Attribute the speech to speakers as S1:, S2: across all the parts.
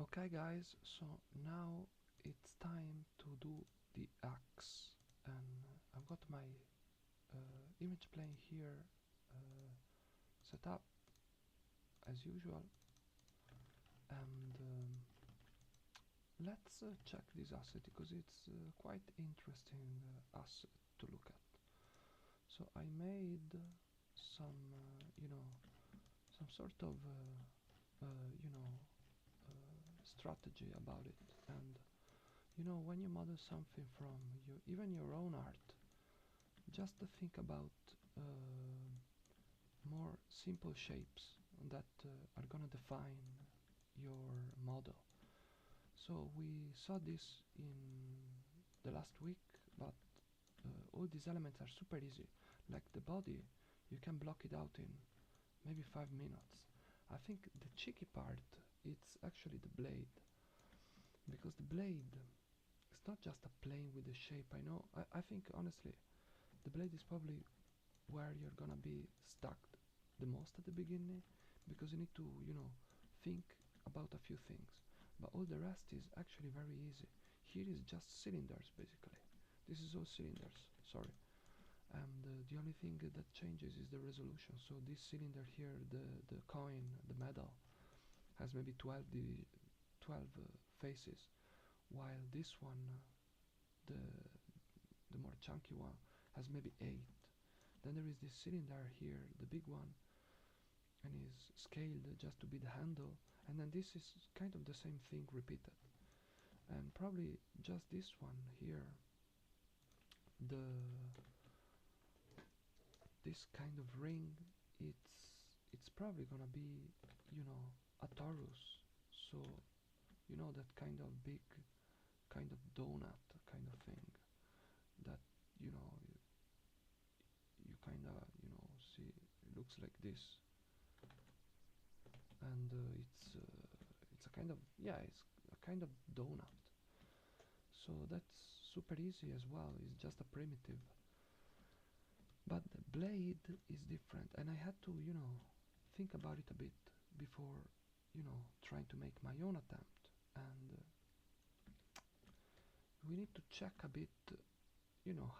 S1: Okay guys, so now it's time to do the axe, and I've got my image plane here set up as usual, and let's check this asset because it's quite interesting asset to look at. So I made some some sort of strategy about it. And when you model something from even your own art, just to think about more simple shapes that are gonna define your model. So we saw this in the last week, but all these elements are super easy. Like the body, you can block it out in maybe 5 minutes. I think the tricky part it's actually the blade, because the blade is not just a plane with the shape. I think honestly the blade is probably where you're gonna be stuck the most at the beginning, because you need to think about a few things, but all the rest is actually very easy. Here is just cylinders basically. This is all cylinders, sorry. And the only thing that changes is the resolution. So this cylinder here, the coin, the medal, has maybe 12 faces, while this one, the more chunky one, has maybe 8. Then there is this cylinder here, the big one, and is scaled just to be the handle, and then this is kind of the same thing repeated. And probably just this one here, the this kind of ring, it's probably gonna be a torus. So that kind of big, kind of donut kind of thing that you kind of see it looks like this. And it's a kind of, yeah, it's a kind of donut. So that's super easy as well. It's just a primitive. But the blade is different, and I had to think about it a bit before trying to make my own attempt. And we need to check a bit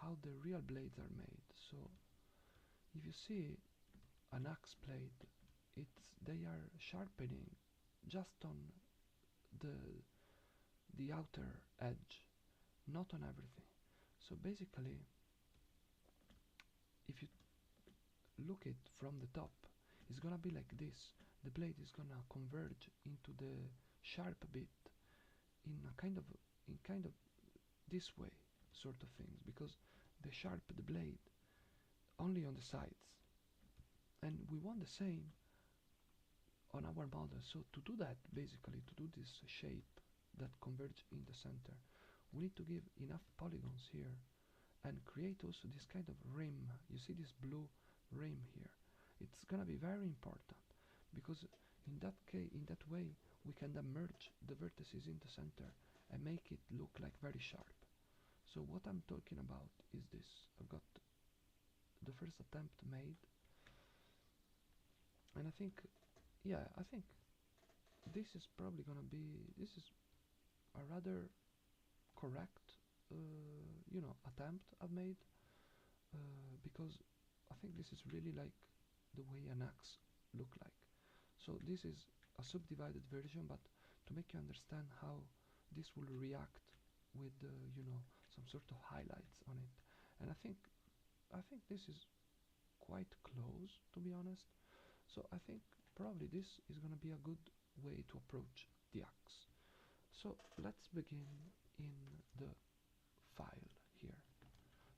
S1: how the real blades are made. So if you see an axe blade, they are sharpening just on the outer edge, not on everything. So basically, if you look it from the top, it's gonna be like this. The blade is gonna converge into the sharp bit in a kind of this way sort of things, because they sharp the blade only on the sides, and we want the same on our model. So to do that, basically to do this shape that converge in the center, we need to give enough polygons here and create also this kind of rim. You see this blue rim here? It's gonna be very important, because in that way we can then merge the vertices in the center and make it look like very sharp. So what I'm talking about is this. I've got the first attempt made, and I think, yeah, I think this is probably gonna be, this is a rather correct attempt I've made, because I think this is really like the way an axe look like. So this is a subdivided version, but to make you understand how this will react with some sort of highlights on it. And I think this is quite close, to be honest. So I think probably this is gonna be a good way to approach the axe. So let's begin in the file here.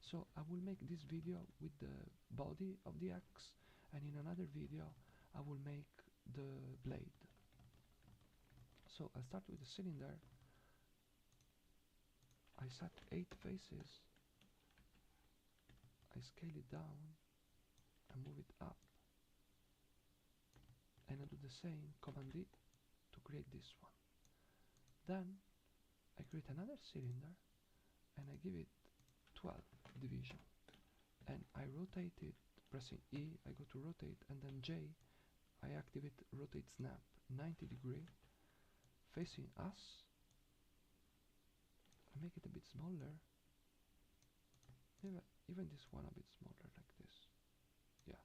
S1: So I will make this video with the body of the axe, and in another video I will make the blade. So I start with the cylinder. I set 8 faces. I scale it down and move it up, and I do the same, Command D, to create this one. Then I create another cylinder and I give it 12 division, and I rotate it, pressing E. I go to rotate, and then J, I activate rotate snap 90 degree, facing us. I make it a bit smaller. Even this one a bit smaller, like this. Yeah,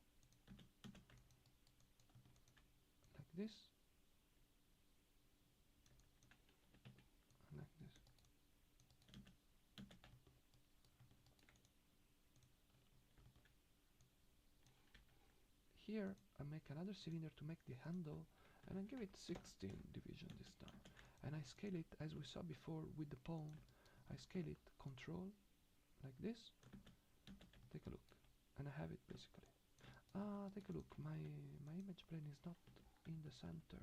S1: like this, and like this. Here I make another cylinder to make the handle, and I give it 16 division this time, and I scale it as we saw before with the pawn. I scale it control like this. Take a look, and I have it basically. Take a look, my image plane is not in the center.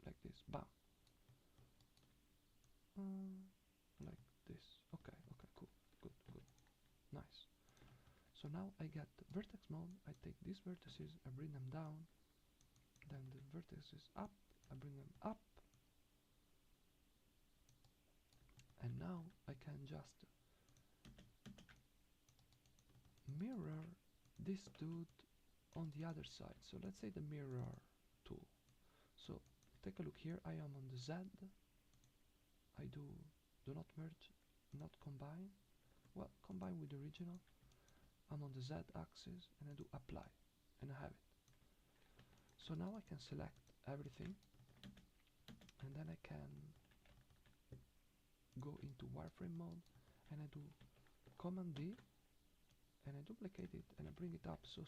S1: Like this, bam. Like this. Okay, cool, good, nice. So now I get vertex mode. I take these vertices, I bring them down, then the vertices up, I bring them up, and now I can just mirror this dude on the other side. So let's say the mirror tool. So take a look here, I am on the Z, I do not merge, not combine, well, combine with the original. I'm on the Z axis and I do apply, and I have it. So now I can select everything, and then I can go into wireframe mode, and I do Command D, and I duplicate it and I bring it up. So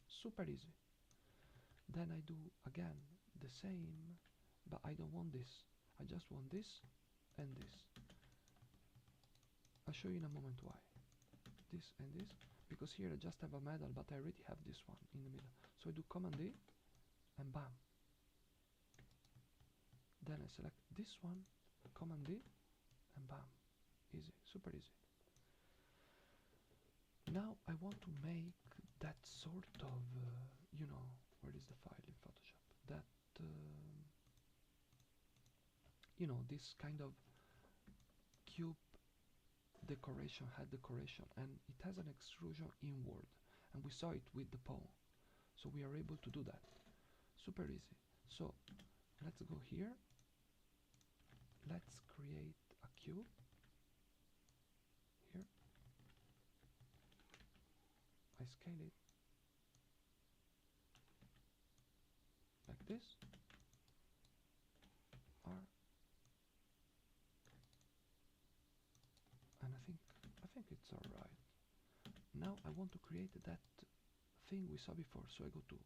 S1: super easy. Then I do again the same, but I don't want this. I just want this and this. I'll show you in a moment why. This and this, because here I just have a medal, but I already have this one in the middle. So I do Command D, and bam. Then I select this one, Command D, and bam. Easy, super easy. Now I want to make that sort of, you know, where is the file in Photoshop? That, you know, this kind of cube decoration, head decoration, and it has an extrusion inward, and we saw it with the pawn. So we are able to do that. Super easy. So let's go here. Let's create a cube. Here. I scale it like this. R. And I think it's alright. Now I want to create that thing we saw before. So I go to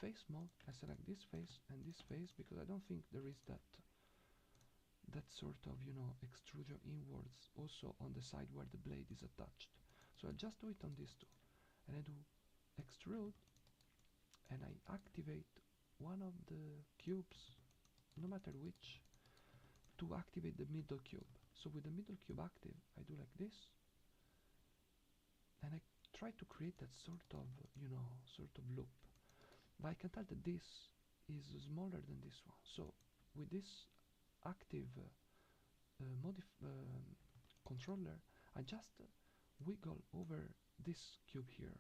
S1: face mode. I select this face and this face, because I don't think there is that sort of, you know, extrusion inwards also on the side where the blade is attached. So I just do it on these two, and I do extrude, and I activate one of the cubes, no matter which, to activate the middle cube. So with the middle cube active, I do like this, and I try to create that sort of, you know, sort of loop. But I can tell that this is smaller than this one. So with this active controller, I just wiggle over this cube here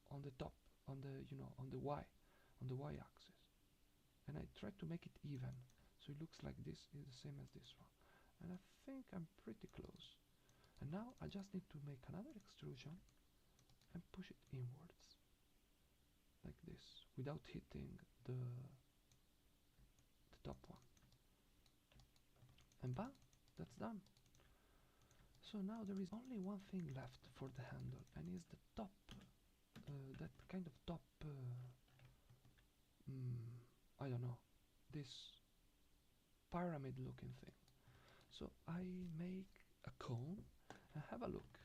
S1: on the top, on the, you know, on the y axis, and I try to make it even, so it looks like this is the same as this one, and I think I'm pretty close. And now I just need to make another extrusion and push it inwards like this without hitting the top one, and bam, that's done. So now there is only one thing left for the handle, and is the top, that kind of top, I don't know, this pyramid looking thing. So I make a cone, and have a look.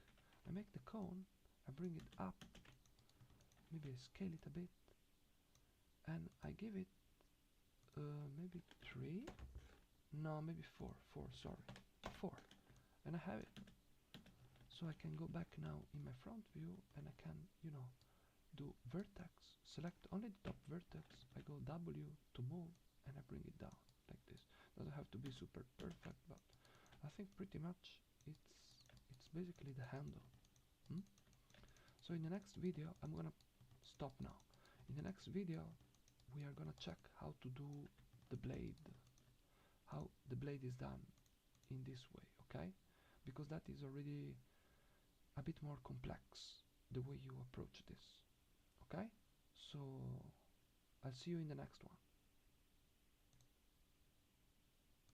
S1: I make the cone, I bring it up, maybe I scale it a bit, and I give it maybe 3, no, maybe 4, sorry, 4, and I have it. So I can go back now in my front view, and I can, you know, do vertex, select only the top vertex, I go W to move, and I bring it down like this. Doesn't have to be super perfect, but I think pretty much it's basically the handle. So in the next video, I'm gonna stop now. In the next video, we are gonna check how to do the blade the blade is done in this way, okay? Because that is already a bit more complex, the way you approach this, okay? So I'll see you in the next one.